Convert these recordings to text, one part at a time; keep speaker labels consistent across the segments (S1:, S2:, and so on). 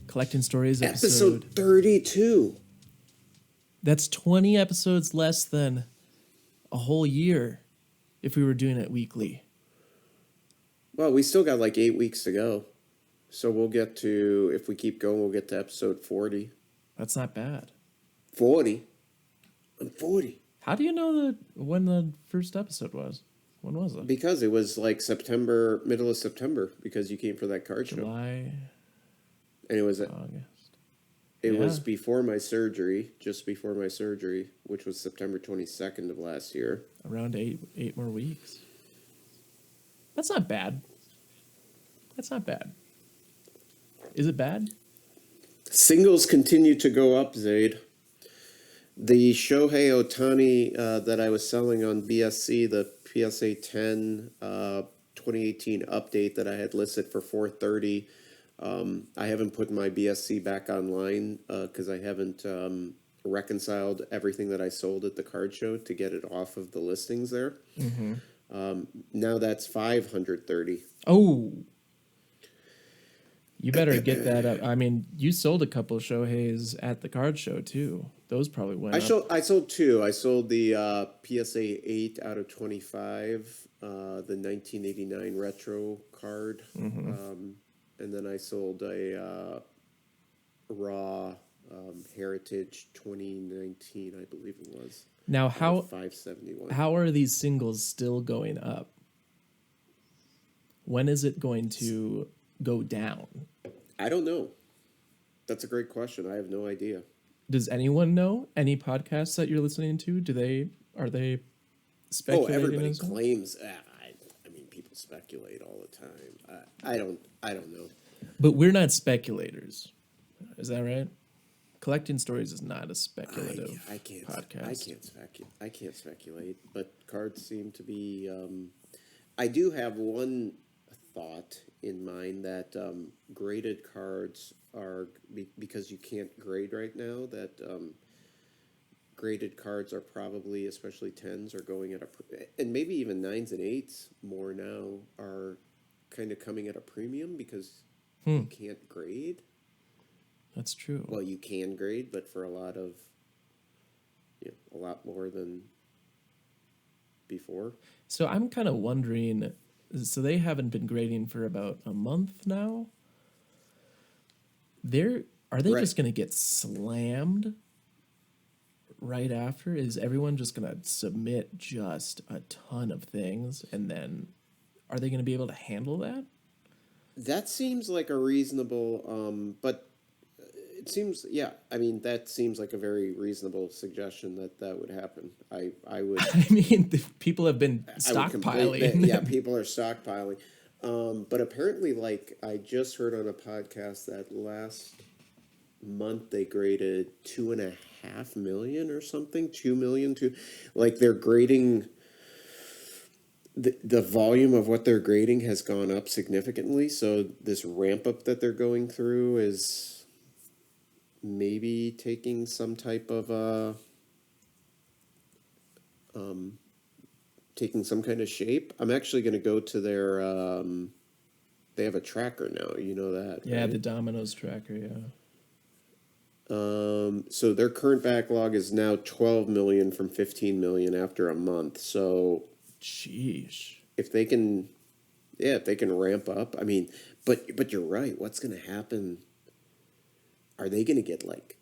S1: Collecting Stories
S2: Episode 32.
S1: That's 20 episodes less than a whole year if we were doing it weekly.
S2: Well, we still got like 8 weeks to go. So we'll get to, if we keep going, we'll get to episode 40.
S1: That's not bad.
S2: 40? I'm 40.
S1: How do you know when the first episode was? When was it?
S2: Because it was like September, middle of September, because you came for that card show.
S1: July.
S2: And it was
S1: August.
S2: It was before my surgery, just before my surgery, which was September 22nd of last year.
S1: Around eight more weeks. That's not bad. That's not bad. Is it bad?
S2: Singles continue to go up, Zayd. The Shohei Ohtani that I was selling on BSC, the PSA 10 2018 update that I had listed for $430. I haven't put my BSC back online because I haven't reconciled everything that I sold at the card show to get it off of the listings there.
S1: Mm-hmm.
S2: Now that's $530.
S1: Oh, you better get that up. I mean, you sold a couple of Shoheis at the card show too. Those probably went up.
S2: I sold two. I sold the PSA 8 out of 25, the 1989 retro card.
S1: Mm-hmm.
S2: And then I sold a raw Heritage 2019, I believe it was.
S1: Now, how
S2: 571.
S1: How are these singles still going up? When is it going to go down?
S2: I don't know. That's a great question. I have no idea.
S1: Does anyone know? Any podcasts that you're listening to? Are they speculating?
S2: Oh, everybody claims. I mean, people speculate all the time. I don't know.
S1: But we're not speculators. Is that right? Collecting Stories is not a speculative podcast.
S2: I can't speculate, but cards seem to be... I do have one thought in mind that graded cards are... Because you can't grade right now, that graded cards are probably, especially 10s, are going at a... And maybe even 9s and 8s more now are kind of coming at a premium because you can't grade.
S1: That's true.
S2: Well, you can grade, but for a lot more than before.
S1: So I'm kind of wondering, so they haven't been grading for about a month now? Are they just going to get slammed right after? Is everyone just going to submit just a ton of things, and then are they going to be able to handle that?
S2: That seems like a reasonable, but it seems, that seems like a very reasonable suggestion that would happen. I would.
S1: I mean, people have been stockpiling.
S2: People are stockpiling. But apparently, like, I just heard on a podcast that last month they graded 2.5 million or something, 2 million like they're grading. The volume of what they're grading has gone up significantly, so this ramp up that they're going through is maybe taking some type of taking some kind of shape. I'm actually going to go to their they have a tracker now, you know that,
S1: yeah,
S2: right?
S1: The Domino's tracker. Yeah.
S2: So their current backlog is now 12 million from 15 million after a month. So
S1: sheesh.
S2: If they can ramp up, I mean, but you're right. What's going to happen? Are they going to get like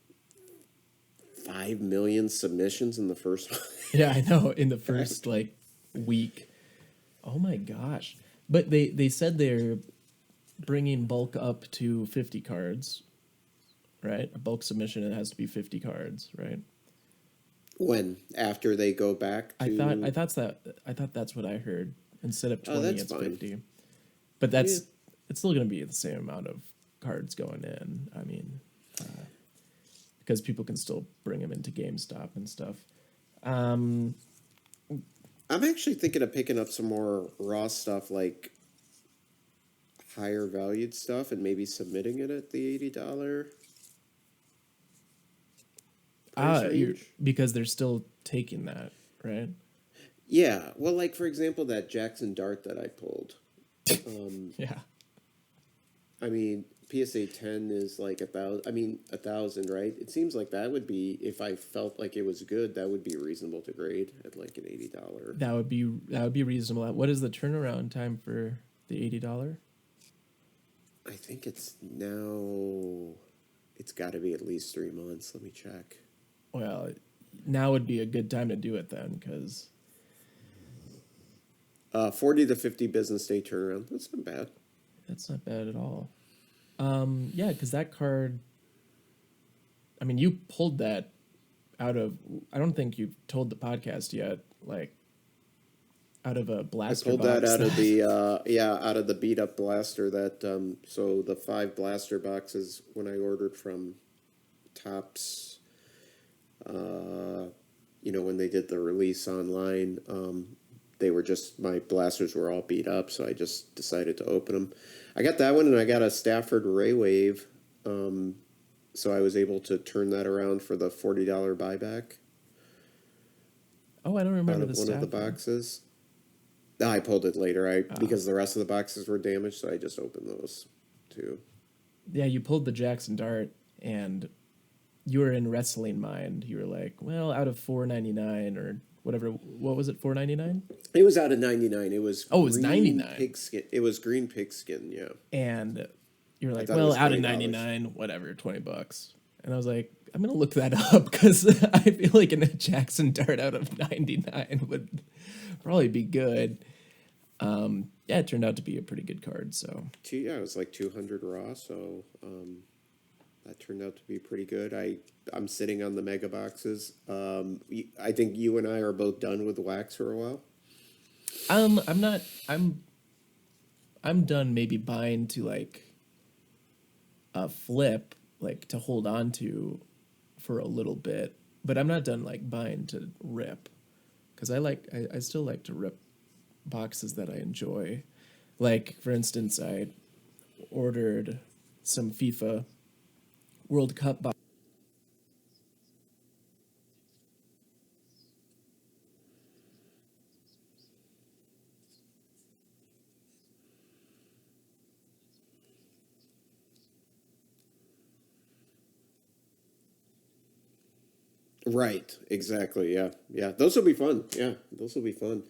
S2: 5 million submissions in the first month?
S1: Yeah, I know. In the first week. Oh my gosh. But they said they're bringing bulk up to 50 cards, right? A bulk submission, it has to be 50 cards, right?
S2: When? After they go back to...
S1: I thought that's what I heard. Instead of 20, it's
S2: fine.
S1: 50. But it's still going to be the same amount of cards going in. I mean, because people can still bring them into GameStop and stuff.
S2: I'm actually thinking of picking up some more raw stuff, like higher valued stuff, and maybe submitting it at the $80 price range.
S1: Because they're still taking that, right?
S2: Yeah. Well, like, for example, that Jackson Dart that I pulled.
S1: Yeah.
S2: I mean, PSA 10 is like 1,000. I mean, 1,000, right? It seems like that would be, if I felt like it was good, that would be reasonable to grade at like an $80.
S1: That would be reasonable. What is the turnaround time for the $80?
S2: I think it's now. It's got to be at least 3 months. Let me check.
S1: Well, now would be a good time to do it then, because
S2: 40 to 50 business day turnaround. That's not bad.
S1: that's not bad at all. Yeah, because that card. I mean, you pulled that out of. I don't think you've told the podcast yet. Like, out of a
S2: I
S1: blaster
S2: pulled
S1: box.
S2: that out of the out of the beat up blaster that so the 5 blaster boxes when I ordered from Tops, when they did the release online, they were just, my blasters were all beat up, so I just decided to open them. I got that one, and I got a Stafford Ray Wave, so I was able to turn that around for the $40 buyback
S1: Oh, I don't
S2: out
S1: remember
S2: of
S1: the
S2: one of the
S1: staff.
S2: boxes. No, I pulled it later. Because the rest of the boxes were damaged, so I just opened those too.
S1: Yeah, you pulled the Jackson Dart, and you were in wrestling mind. You were like, well, out of $4.99 or whatever. What was it? $4.99.
S2: It was out of 99. It was
S1: Oh, it was
S2: green
S1: 99.
S2: pigskin. It was green pigskin. Yeah.
S1: And you were like,
S2: thought it
S1: well,
S2: was
S1: out of
S2: $20.
S1: 99, whatever, $20. And I was like, I'm gonna look that up because I feel like a Jackson Dart out of 99 would probably be good. Yeah, it turned out to be a pretty good card. So
S2: Yeah, it was like 200 raw, so that turned out to be pretty good. I'm sitting on the mega boxes. I think you and I are both done with wax for a while.
S1: I'm not. I'm done. Maybe buying to like a flip, like to hold on to for a little bit. But I'm not done like buying to rip, because I still like to rip boxes that I enjoy. Like, for instance, I ordered some FIFA World Cup box.
S2: Right, exactly. Yeah, yeah. Those will be fun. Yeah, those will be fun.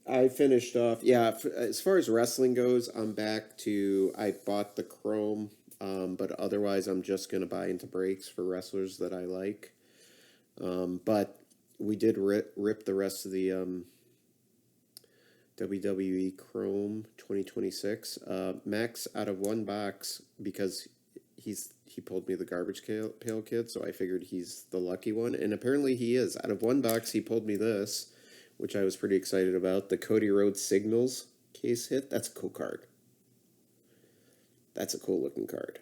S2: I finished off. Yeah, as far as wrestling goes, I'm back to. I bought the Chrome, but otherwise, I'm just gonna buy into breaks for wrestlers that I like. But we did rip the rest of the WWE Chrome 2026. Max out of one box because he pulled me the garbage pail kit, so I figured he's the lucky one, and apparently he is. Out of one box, he pulled me this, which I was pretty excited about. The Cody Rhodes Signals case hit. That's a cool card. That's a cool looking card.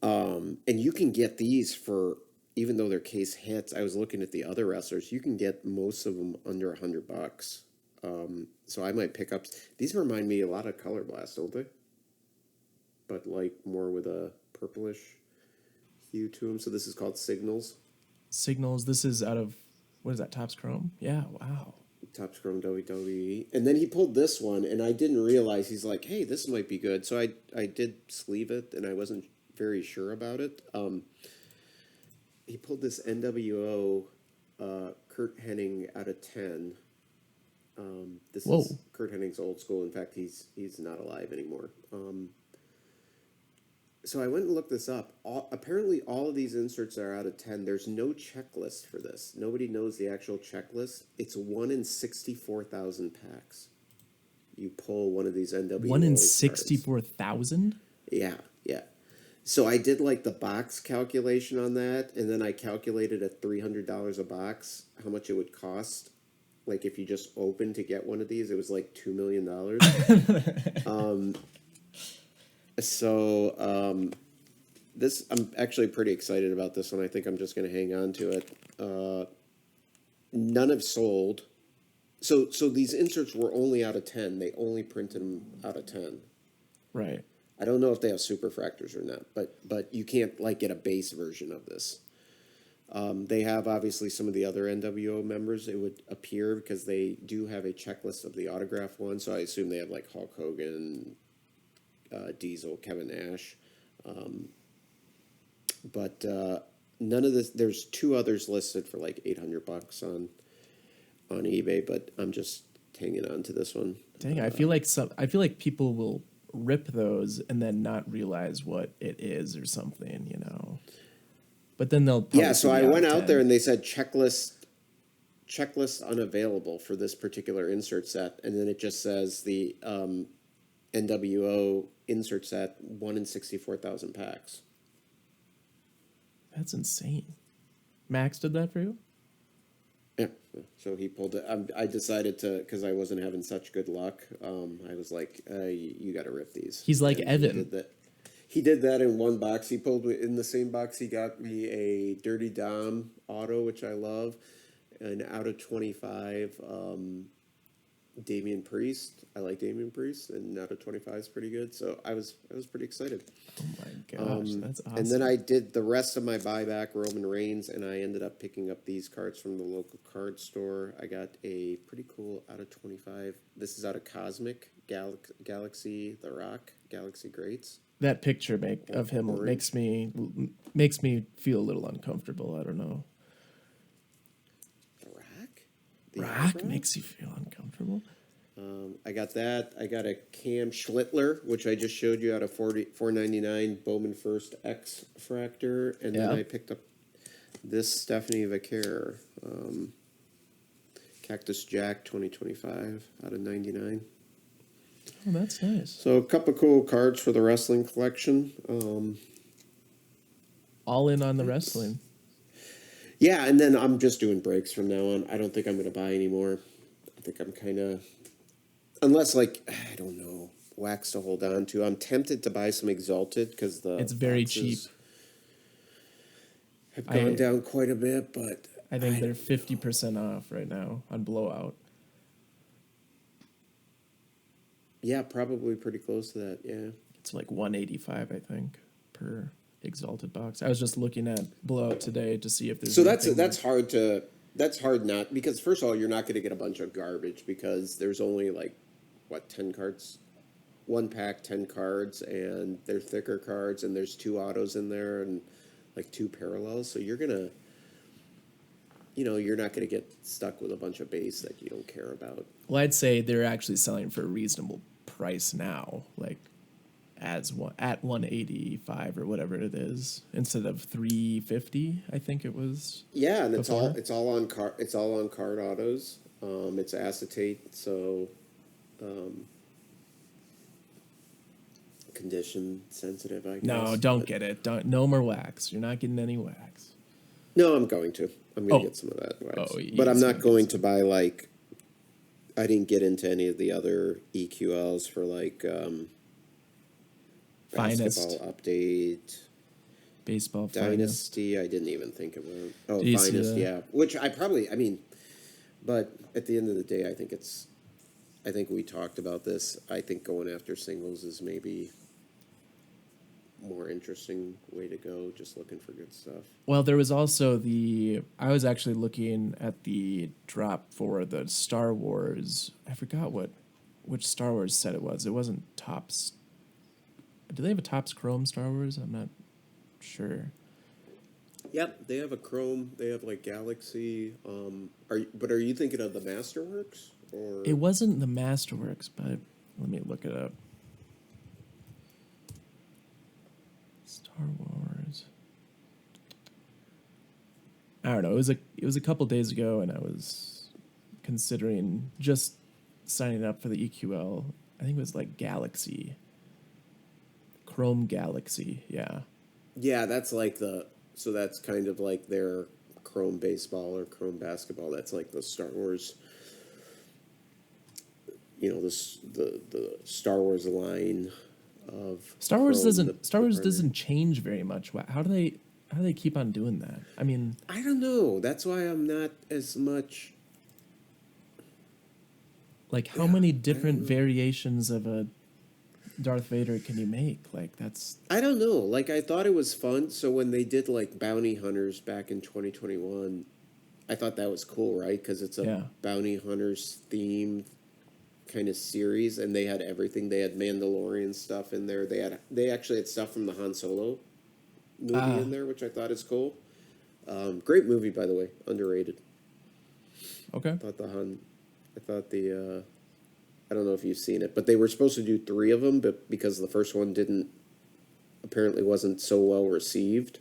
S2: And you can get these for, even though they're case hits. I was looking at the other wrestlers. You can get most of them under $100. So I might pick up. These remind me a lot of Color Blast, don't they? But like more with a purplish hue to them. So this is called Signals.
S1: Signals. This is out of, what is that? Topps Chrome. Yeah. Wow.
S2: Top Scrum WWE. And then he pulled this one, and I didn't realize. He's like, hey, this might be good. So I did sleeve it, and I wasn't very sure about it. He pulled this NWO Kurt Hennig out of 10. This
S1: Whoa.
S2: is Kurt Hennig's old school. In fact, he's not alive anymore. So I went and looked this up. Apparently, all of these inserts are out of 10. There's no checklist for this. Nobody knows the actual checklist. It's 1 in 64,000 packs. You pull one of these NWO
S1: 1 in
S2: cards.
S1: 64,000.
S2: Yeah, yeah. So I did like the box calculation on that, and then I calculated at $300 a box how much it would cost. Like if you just opened to get one of these, it was like $2 million. So this, I'm actually pretty excited about this one. I think I'm just going to hang on to it. None have sold. So these inserts were only out of 10. They only printed them out of 10.
S1: Right.
S2: I don't know if they have super fractors or not, but you can't like get a base version of this. They have obviously some of the other NWO members, it would appear, because they do have a checklist of the autograph one. So I assume they have like Hulk Hogan, Diesel, Kevin Nash. But none of this. There's two others listed for like $800 on eBay, but I'm just hanging on to this one.
S1: Dang, I feel like people will rip those and then not realize what it is or something, you know. But then they'll probably
S2: Yeah,
S1: see
S2: so
S1: the
S2: I
S1: out
S2: went
S1: of
S2: out
S1: 10.
S2: there and they said checklist unavailable for this particular insert set, and then it just says the NWO insert set 1 in 64,000 packs.
S1: That's insane. Max did that for you?
S2: Yeah, so he pulled it. I decided to, because I wasn't having such good luck. I was like, "You got to rip these."
S1: He's like
S2: And
S1: Evan.
S2: He did that in one box. He pulled in the same box. He got me a Dirty Dom auto, which I love, and out of 25, Damian Priest. I like Damian Priest, and out of 25 is pretty good. So I was pretty excited.
S1: Oh my gosh, that's awesome.
S2: And then I did the rest of my buyback, Roman Reigns, and I ended up picking up these cards from the local card store. I got a pretty cool out of 25. This is out of Cosmic Galaxy, The Rock, Galaxy Greats.
S1: That picture of him
S2: Orange.
S1: makes me feel a little uncomfortable. I don't know.
S2: The Rock?
S1: Rock makes you feel uncomfortable.
S2: I got that. I got a Cam Schlittler, which I just showed you out of $4.99 Bowman First X Fractor, and then
S1: Yeah.
S2: I picked up this Stephanie Vaquer, Cactus Jack 2025 out of 99.
S1: Oh, that's nice.
S2: So a couple cool cards for the wrestling collection.
S1: All in on the wrestling.
S2: Yeah, and then I'm just doing breaks from now on. I don't think I'm going to buy anymore. I think I'm kind of, unless like, I don't know, wax to hold on to. I'm tempted to buy some Exalted because
S1: It's very cheap.
S2: have gone down quite a bit, but
S1: I think they're 50% off right now on Blowout.
S2: Yeah, probably pretty close to that. Yeah.
S1: It's like $185, I think, per Exalted box. I was just looking at Blowout today to see if there's.
S2: So that's hard not, because first of all, you're not going to get a bunch of garbage because there's only like 10 cards, one pack, 10 cards, and they're thicker cards, and there's 2 autos in there and like 2 parallels. So you're gonna, you're not going to get stuck with a bunch of base that you don't care about.
S1: Well, I'd say they're actually selling for a reasonable price now, like at 185 or whatever it is, instead of 350. I think it was.
S2: Yeah, and
S1: before.
S2: it's all on card autos. It's acetate, so condition sensitive. I guess.
S1: No, don't get it. No more wax. You're not getting any wax.
S2: No, I'm going to. I'm going to get some of that wax. But I'm not going to buy like. I didn't get into any of the other EQLs for like
S1: Finest.
S2: Basketball Update,
S1: Baseball
S2: Dynasty. Finest. I didn't even think about. Oh,
S1: Finest,
S2: yeah. Which but at the end of the day, I think we talked about this. I think going after singles is maybe more interesting way to go, just looking for good stuff.
S1: Well, there was also I was actually looking at the drop for the Star Wars. I forgot which Star Wars set it was. It wasn't Topps. Do they have a Topps Chrome Star Wars? I'm not sure.
S2: Yep, they have a Chrome. They have like Galaxy. Are you thinking of the Masterworks or?
S1: It wasn't the Masterworks, but let me look it up. Star Wars. I don't know. It was a couple days ago, and I was considering just signing up for the EQL. I think it was like Galaxy. Chrome Galaxy, yeah. Yeah,
S2: that's like so that's kind of like their Chrome Baseball or Chrome Basketball. That's like the Star Wars, the Star Wars line of
S1: Star Wars
S2: Chrome,
S1: doesn't change very much. How do they keep on doing that? I mean,
S2: I don't know. That's why I'm not as much.
S1: Like, how many different variations of a Darth Vader can you make? Like, that's...
S2: I don't know. Like, I thought it was fun. So when they did, like, Bounty Hunters back in 2021, I thought that was cool, right? Because it's a Bounty Hunters themed kind of series, and they had everything. They had Mandalorian stuff in there. They actually had stuff from the Han Solo movie
S1: Ah,
S2: in there, which I thought is cool. Great movie, by the way, underrated.
S1: okay.
S2: Thought the Han, I thought the I don't know if you've seen it, but they were supposed to do three of them, but because the first one didn't apparently wasn't so well received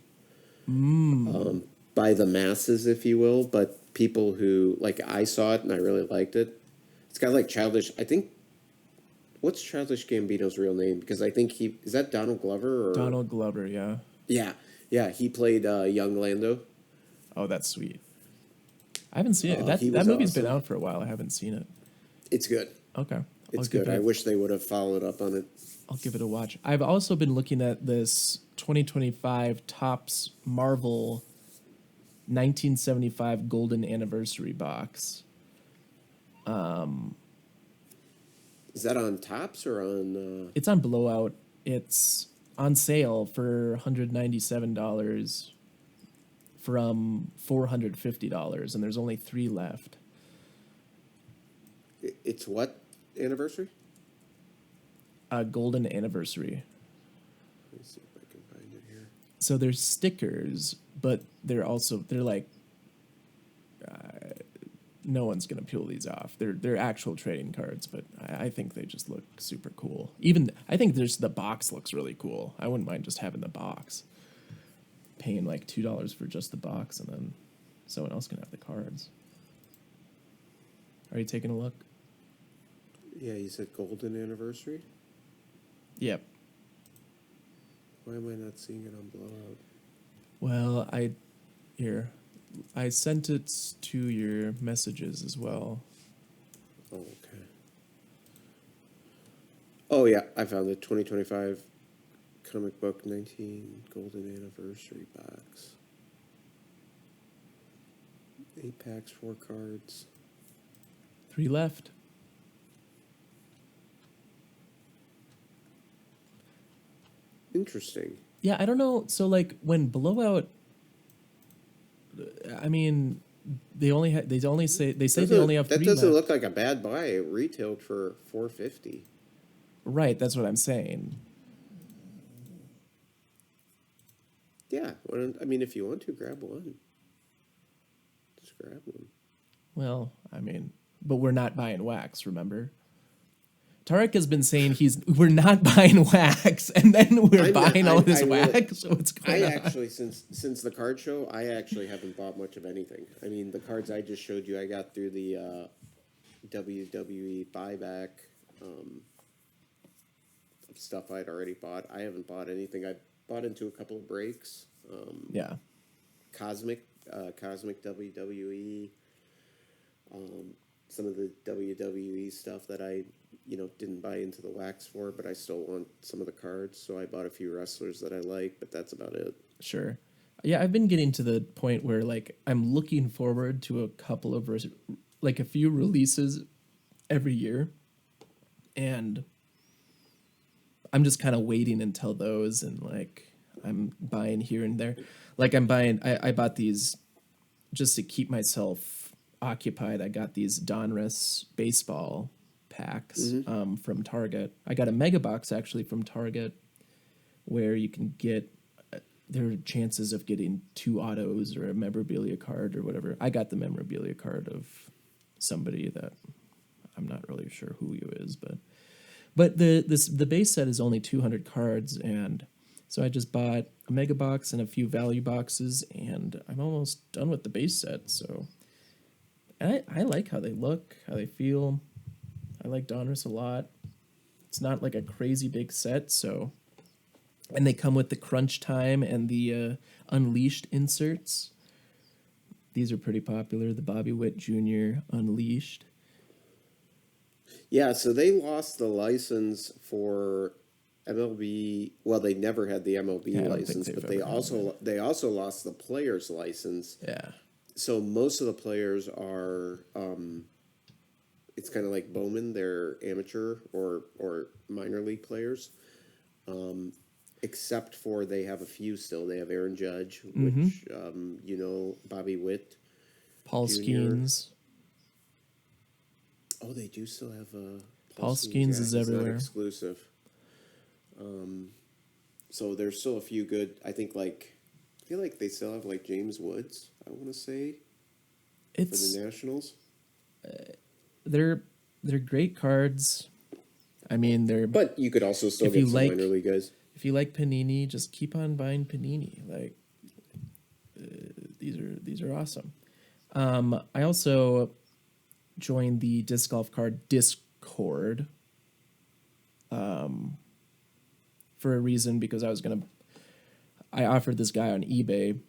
S2: by the masses, if you will. But people who like I saw it and I really liked it. It's got like Childish. I think what's Childish Gambino's real name? Because I think he is that Donald Glover or
S1: Donald Glover, yeah.
S2: yeah, yeah. He played young Lando.
S1: Oh, that's sweet. I haven't seen it.
S2: He
S1: That
S2: was
S1: movie's been
S2: awesome.
S1: out for a while. I haven't seen it.
S2: It's good.
S1: Okay.
S2: It's good. I wish they would have followed up on it.
S1: I'll give it a watch. I've also been looking at this 2025 Topps Marvel 1975 Golden Anniversary box.
S2: Is that on Tops or on?
S1: It's on Blowout. It's on sale for $197 from $450, and there's only 3 left.
S2: It's what anniversary?
S1: Golden Anniversary.
S2: Let me see if I can find it here.
S1: So they're stickers, but they're like no one's gonna peel these off. They're actual trading cards, but I think they just look super cool. Even I think the box looks really cool. I wouldn't mind just having the box, paying like $2 for just the box, and then someone else can have the cards. Are you taking a look?
S2: Yeah, you said Golden Anniversary.
S1: Yep.
S2: Why am I not seeing it on Blowout?
S1: Well, I sent it to your messages as well.
S2: Oh, okay. Oh yeah, I found the 2025 comic book 19 Golden Anniversary box. 8 packs, 4 cards.
S1: 3 left.
S2: Interesting.
S1: Yeah, I don't know. So like when Blowout, I mean, they say they only have
S2: That
S1: 3
S2: doesn't
S1: left.
S2: look like a bad buy. It retailed for $450.
S1: Right, that's what I'm saying.
S2: Yeah, I mean, if you want to grab one, just grab one.
S1: Well, I mean, but we're not buying wax, remember? Tarek has been saying we're not buying wax, and then we're buying all this wax. What's going on?
S2: Actually, since the card show, I actually haven't bought much of anything. I mean, the cards I just showed you, I got through the WWE buyback stuff I'd already bought. I haven't bought anything. I bought into a couple of breaks.
S1: Yeah.
S2: Cosmic WWE. Some of the WWE stuff that I didn't buy into the wax for, but I still want some of the cards. So I bought a few wrestlers that I like, but that's about it.
S1: Sure. Yeah, I've been getting to the point where like I'm looking forward to a couple of like a few releases every year, and I'm just kind of waiting until those, and like I'm buying here and there. Like I bought these just to keep myself occupied. I got these Donruss baseball packs from Target. I got a mega box actually from Target where you can get there are chances of getting 2 autos or a memorabilia card or whatever. I got the memorabilia card of somebody that I'm not really sure who he is, but the base set is only 200 cards, and so I just bought a mega box and a few value boxes, and I'm almost done with the base set. So I like how they look, how they feel. I like Donruss a lot. It's not like a crazy big set, so. And they come with the Crunch Time and the Unleashed inserts. These are pretty popular. The Bobby Witt Jr. Unleashed.
S2: Yeah, so they lost the license for MLB. Well, they never had the MLB license, but they also lost the players' license.
S1: Yeah.
S2: So most of the players are. It's kind of like Bowman. They're amateur or minor league players. Except for they have a few still. They have Aaron Judge, which, Bobby Witt.
S1: Paul
S2: Jr.
S1: Skeens.
S2: Oh, they do still have
S1: Paul Skeens is
S2: He's not
S1: everywhere.
S2: exclusive. So there's still a few good. I feel like they still have like James Woods. I want to say for
S1: It's
S2: the Nationals.
S1: they're great cards. I mean, they're
S2: But you could also still
S1: If you
S2: get some
S1: like-
S2: minor league guys.
S1: if you like Panini, just keep on buying Panini. Like these are awesome. I also joined the disc golf card Discord for a reason, because I offered this guy on eBay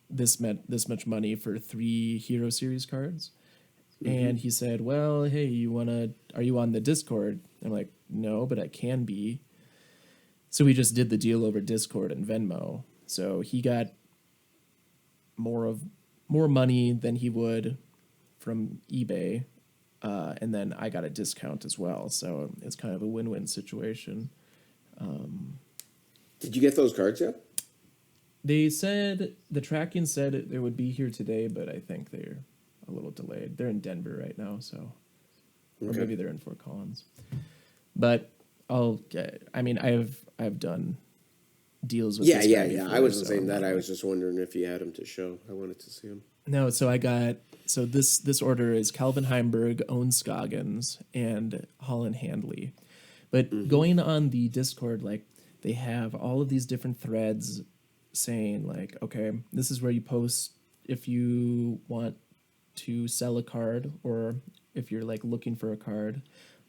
S1: this much money for 3 Hero Series cards. And he said, "Well, hey, are you on the Discord?" I'm like, "No, but I can be." So we just did the deal over Discord and Venmo. So he got more money than he would from eBay, and then I got a discount as well. So it's kind of a win-win situation.
S2: Did you get those cards yet?
S1: They said the tracking said they would be here today, but I think they're a little delayed. They're in Denver right now, so or
S2: Okay.
S1: maybe they're in Fort Collins. But I've done deals with
S2: Yeah,
S1: this
S2: yeah,
S1: guy
S2: yeah.
S1: before,
S2: I wasn't
S1: so
S2: saying that. I
S1: like-
S2: was just wondering if you had them to show. I wanted to see them.
S1: No, so this order is Calvin Heimberg, Owen Scoggins, and Holland Handley. But going on the Discord, like they have all of these different threads saying like, okay, this is where you post if you want to sell a card, or if you're like looking for a card.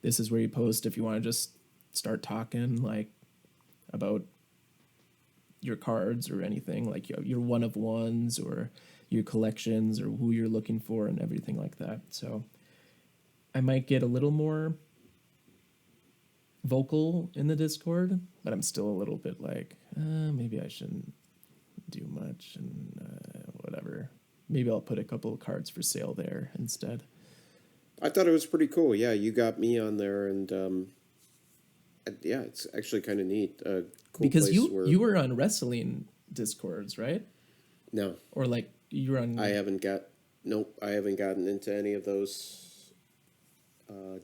S1: This is where you post if you want to just start talking like about your cards or anything, like your one of ones or your collections or who you're looking for and everything like that. So I might get a little more vocal in the Discord, but I'm still a little bit like, maybe I shouldn't do much and whatever. Maybe I'll put a couple of cards for sale there instead.
S2: I thought it was pretty cool. Yeah, you got me on there, and yeah, it's actually kind of neat. Cool
S1: Because
S2: place
S1: you were on wrestling Discords, right?
S2: No,
S1: Or like you were on.
S2: I haven't gotten into any of those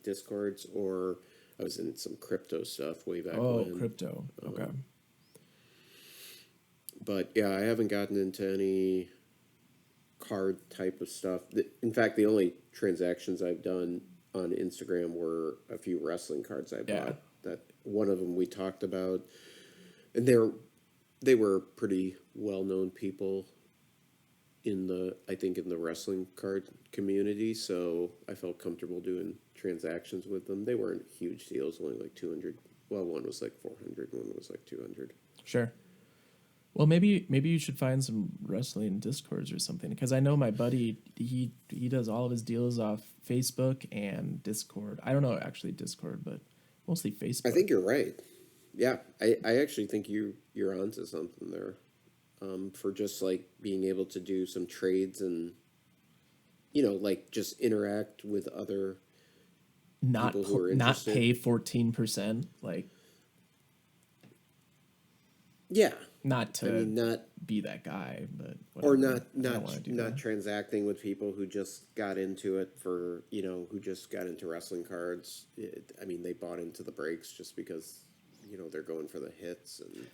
S2: Discords, or I was in some crypto stuff way back when.
S1: Crypto. Okay.
S2: But yeah, I haven't gotten into any card type of stuff. In fact, the only transactions I've done on Instagram were a few wrestling cards I bought.
S1: Yeah.
S2: That one of them we talked about, and they were pretty well known people in the wrestling card community. So I felt comfortable doing transactions with them. They weren't huge deals, only like 200. Well, one was like 400, one was like 200.
S1: Sure. Well, maybe you should find some wrestling Discords or something, because I know my buddy he does all of his deals off Facebook and Discord. I don't know actually Discord, but mostly Facebook.
S2: I think you're right. Yeah, I actually think you're onto something there, for just like being able to do some trades and, like just interact with other
S1: not
S2: people who are
S1: not
S2: interested.
S1: pay 14%, like
S2: Yeah,
S1: not to
S2: not
S1: be that guy, but
S2: or
S1: whatever.
S2: not
S1: I don't wanna do
S2: not
S1: that.
S2: transacting with people who just got into it for who just got into wrestling cards. They bought into the breaks just because they're going for the hits and.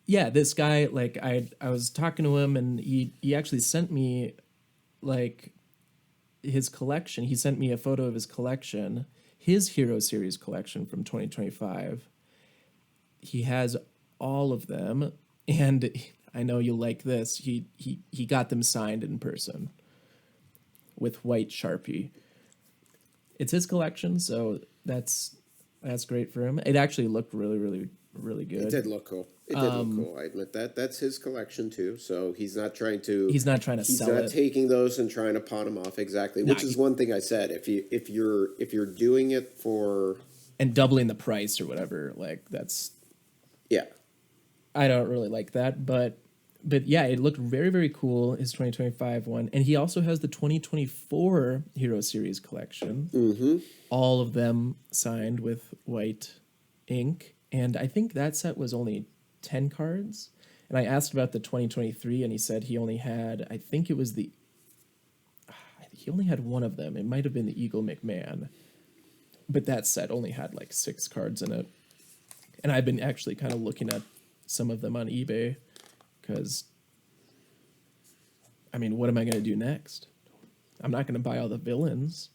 S1: Yeah, this guy, like I was talking to him, and he actually sent me like his collection. He sent me a photo of his collection, his Hero Series collection from 2025. He has all of them, and I know you'll like this. He got them signed in person with white Sharpie. It's his collection, so that's great for him. It actually looked really, really, really good.
S2: It did look cool. I admit that. That's his collection too. So he's not trying to.
S1: He's not trying to
S2: He's
S1: sell
S2: not
S1: it.
S2: taking those and trying to pawn them off exactly. Which is one thing I said. If you're doing it for
S1: And doubling the price or whatever, like that's.
S2: yeah.
S1: I don't really like that, but yeah, it looked very, very cool, his 2025 one. And he also has the 2024 Hero Series collection.
S2: Mm-hmm.
S1: All of them signed with white ink. And I think that set was only 10 cards. And I asked about the 2023, and he said he only had, I think he only had one of them. It might have been the Eagle McMahon, but that set only had like 6 cards in it. And I've been actually kind of looking at some of them on eBay because, I mean, what am I going to do next? I'm not going to buy all the villains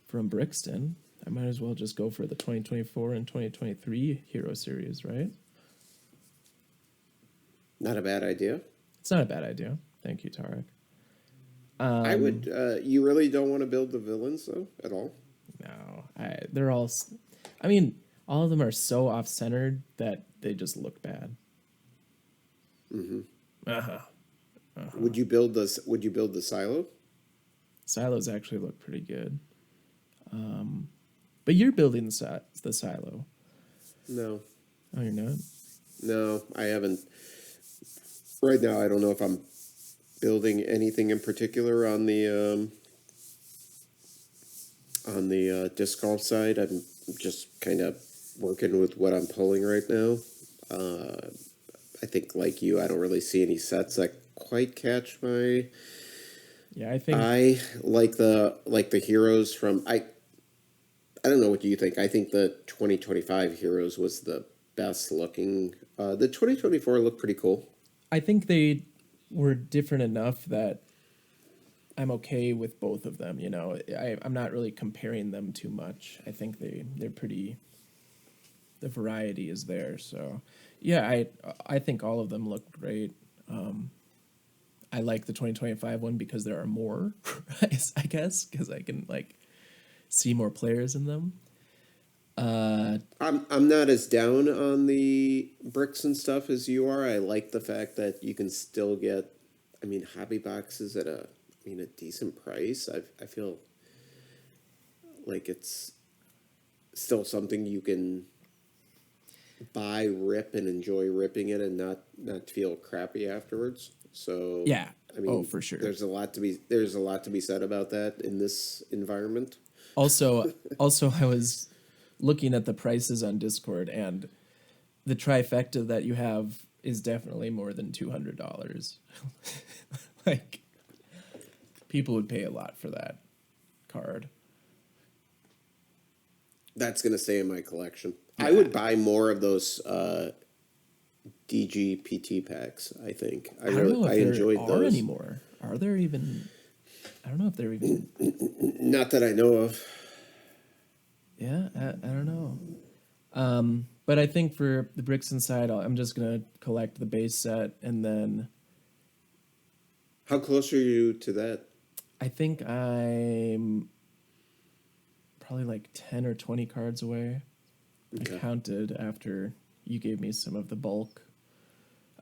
S1: from Brixton. I might as well just go for the 2024 and 2023 Hero Series, right?
S2: Not a bad idea.
S1: It's not a bad idea. Thank you, Tarek.
S2: I would. You really don't want to build the villains though at all.
S1: No, they're all. I mean, all of them are so off-centered that they just look bad.
S2: Mm-hmm.
S1: Uh-huh.
S2: Would you build this? Would you build the silo?
S1: Silos actually look pretty good. But you're building the silo.
S2: No.
S1: Oh, you're not?
S2: No, I haven't. Right now, I don't know if I'm building anything in particular on the disc golf side. I'm just kind of working with what I'm pulling right now. I think, like you, I don't really see any sets that quite catch my
S1: Yeah, I think
S2: eye, like the heroes from I don't know what you think. I think the 2025 heroes was the best looking. The 2024 looked pretty cool.
S1: I think they were different enough that I'm okay with both of them. You know, I'm not really comparing them too much. I think they're pretty. The variety is there, so yeah, I think all of them look great. I like the 2025 one because there are more, I guess, because I can like see more players in them.
S2: I'm not as down on the bricks and stuff as you are. I like the fact that you can still get, I mean, hobby boxes at a decent price. I feel like it's still something you can buy, rip, and enjoy ripping it, and not feel crappy afterwards. So
S1: Yeah.
S2: I mean,
S1: Oh, for sure.
S2: There's a lot to be said about that in this environment.
S1: Also, I was looking at the prices on Discord, and the trifecta that you have is definitely more than $200. Like, people would pay a lot for that card.
S2: That's gonna stay in my collection.
S1: Yeah.
S2: I would buy more of those DGPT packs. I think
S1: I don't know if there
S2: enjoyed
S1: are
S2: those
S1: anymore. Are there even? I don't know if they're even.
S2: Not that I know of.
S1: Yeah, I don't know. But I think for the bricks inside, I'm just gonna collect the base set, and then
S2: How close are you to that?
S1: I think I'm probably like 10 or 20 cards away.
S2: Okay.
S1: I counted after you gave me some of the bulk.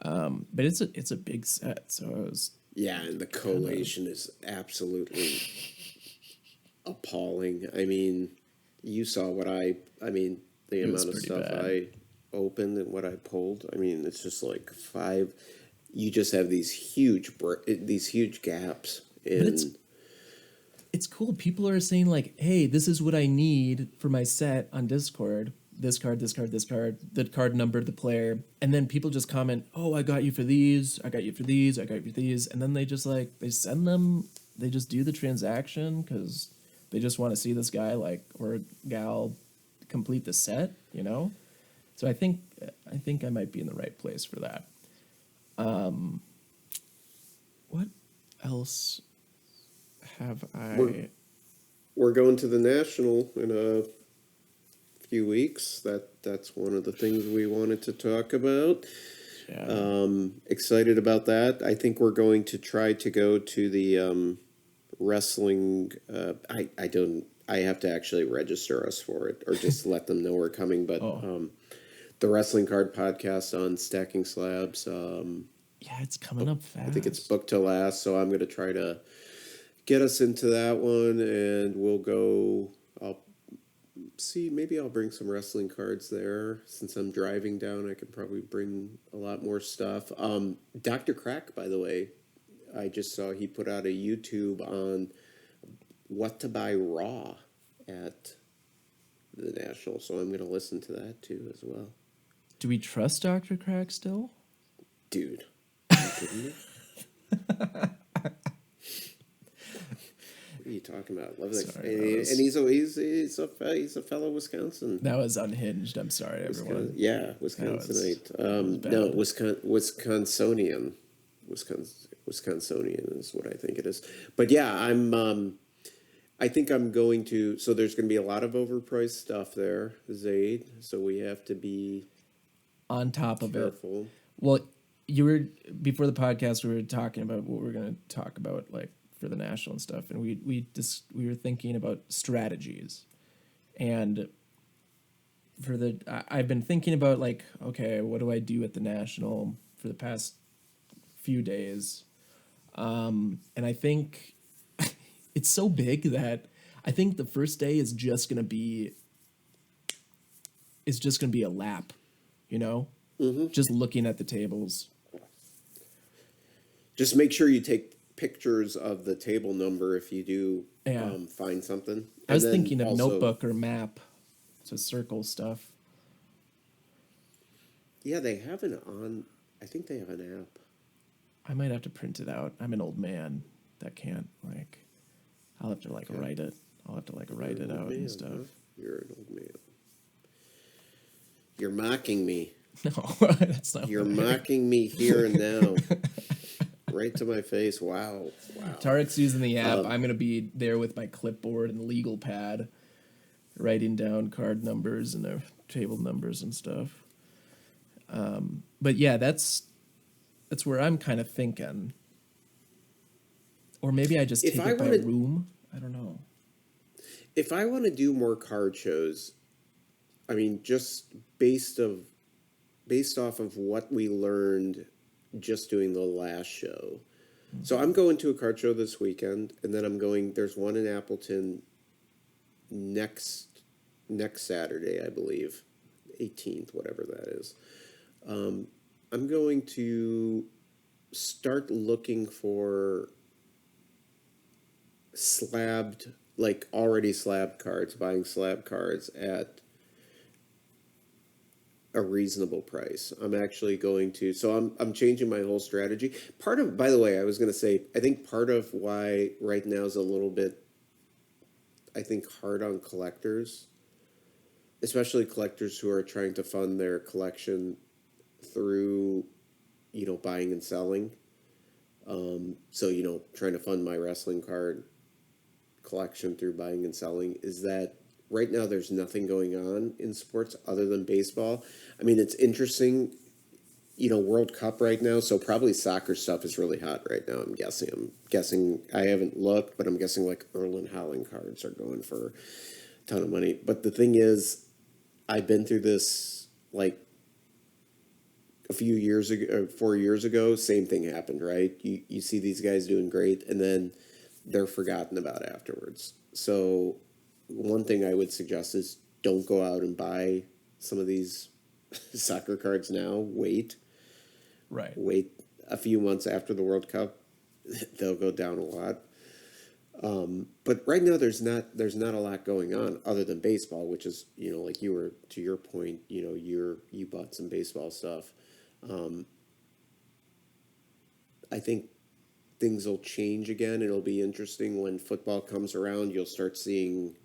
S1: But it's a big set, so I was
S2: Yeah, and the collation is absolutely appalling. I mean, you saw the
S1: It was
S2: amount of
S1: pretty
S2: stuff
S1: bad.
S2: I opened and what I pulled. I mean, it's just like 5. You just have these huge gaps in.
S1: It's cool. People are saying like, "Hey, this is what I need for my set on Discord. This card, this card, this card, the card number, the player." And then people just comment, "Oh, I got you for these. I got you for these. I got you for these." And then they just like they send them. They just do the transaction because they just want to see this guy like or gal complete the set. You know. So I think I might be in the right place for that. What else have I?
S2: We're going to the National in a few weeks. That's one of the things we wanted to talk about.
S1: Yeah.
S2: Excited about that. I think we're going to try to go to the wrestling. I have to actually register us for it, or just let them know we're coming. But the Wrestling Card Podcast on Stacking Slabs.
S1: Yeah, it's coming up fast.
S2: I think it's booked to last, so I'm going to try to get us into that one, and we'll go. I'll see. Maybe I'll bring some wrestling cards there. Since I'm driving down, I could probably bring a lot more stuff. Dr. Crack, by the way, I just saw he put out a YouTube on what to buy raw at the National, so I'm going to listen to that too as well.
S1: Do we trust Dr. Crack still?
S2: Dude, are you kidding me? What are you talking about? Love that.
S1: Sorry,
S2: And he's a fellow Wisconsin.
S1: that was unhinged. I'm sorry, everyone.
S2: Yeah, Wisconsinite.
S1: was
S2: No,
S1: bad.
S2: Wisconsonian. Wisconsonian is what I think it is. But yeah, I think I'm going to. So there's going to be a lot of overpriced stuff there, Zayd. So we have to be
S1: On top of it,
S2: careful.
S1: well, you were before the podcast. We were talking about what we're going to talk about, like for the national and stuff, and we were thinking about strategies, and I've been thinking about like, okay, what do I do at the national for the past few days, and I think it's so big that I think the first day is just gonna be a lap, you know, just looking at the tables.
S2: Just make sure you take pictures of the table number if you do
S1: Yeah.
S2: find something.
S1: I was
S2: And then
S1: thinking of
S2: also-
S1: notebook or map to circle stuff.
S2: Yeah, they have I think they have an app.
S1: I might have to print it out. I'm an old man that can't like. I'll have to like write it. I'll have to like write it
S2: You're an
S1: out
S2: old
S1: and
S2: man,
S1: stuff.
S2: huh? You're an old man. You're mocking me.
S1: No, that's not.
S2: You're
S1: what I-
S2: mocking me here and now. Right to my face. Wow.
S1: Tarek's using the app. I'm gonna be there with my clipboard and legal pad, writing down card numbers and their table numbers and stuff. But yeah, that's where I'm kind of thinking. Or maybe I just
S2: If
S1: take
S2: I
S1: it by
S2: wanted-
S1: room. I don't know.
S2: If I want to do more card shows, I mean, just based off of what we learned just doing the last show. So I'm going to a card show this weekend, and then there's one in Appleton next Saturday, I believe, 18th, whatever that is. I'm going to start looking for already slabbed cards, buying slab cards at a reasonable price. I'm actually going to, so I'm changing my whole strategy. By the way, I was going to say, I think part of why right now is a little bit, I think, hard on collectors, especially collectors who are trying to fund their collection through, buying and selling. So, trying to fund my wrestling card collection through buying and selling, is that right now there's nothing going on in sports other than baseball. I mean, it's interesting, World Cup right now, so probably soccer stuff is really hot right now, I'm guessing. I haven't looked, but I'm guessing like Erlen Haaland cards are going for a ton of money. But the thing is, I've been through this like a few years ago, or 4 years ago, same thing happened, right? You see these guys doing great, and then they're forgotten about afterwards. So one thing I would suggest is don't go out and buy some of these soccer cards now. Wait a few months after the World Cup. They'll go down a lot. But right now there's not a lot going on other than baseball, which is, like you were, to your point, you bought some baseball stuff. I think things will change again. It'll be interesting when football comes around. You'll start seeing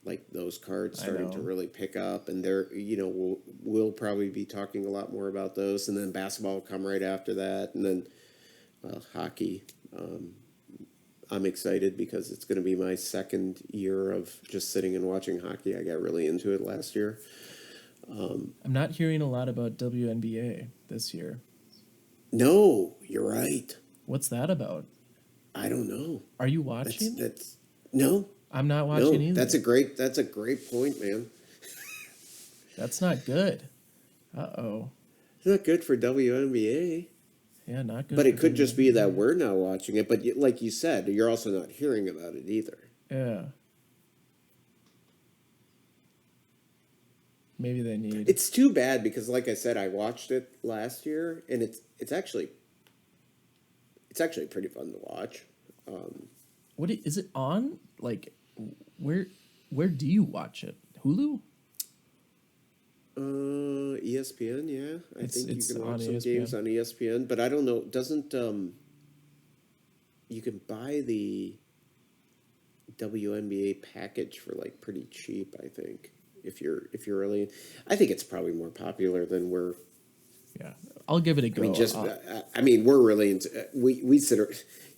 S2: like those cards starting to really pick up, and they're, we'll probably be talking a lot more about those. And then basketball will come right after that, and then hockey. I'm excited because it's going to be my second year of just sitting and watching hockey. I got really into it last year.
S1: I'm not hearing a lot about WNBA this year.
S2: No, you're right.
S1: What's that about?
S2: I don't know.
S1: Are you watching?
S2: No.
S1: I'm not watching either.
S2: That's a great point, man.
S1: That's not good. Uh-oh.
S2: It's not good for WNBA.
S1: Yeah, not good.
S2: But it could just be that we're not watching it. But like you said, you're also not hearing about it either.
S1: Yeah. Maybe they need.
S2: It's too bad because, like I said, I watched it last year, and it's actually pretty fun to watch.
S1: What is it on? Like, where do you watch it? Hulu?
S2: ESPN, yeah. I think you can watch some
S1: ESPN.
S2: games on ESPN, but I don't know. Doesn't you can buy the WNBA package for like pretty cheap, I think. If you're really, I think it's probably more popular than we're.
S1: Yeah, I'll give it a
S2: I
S1: go.
S2: mean, I mean, we're really into. We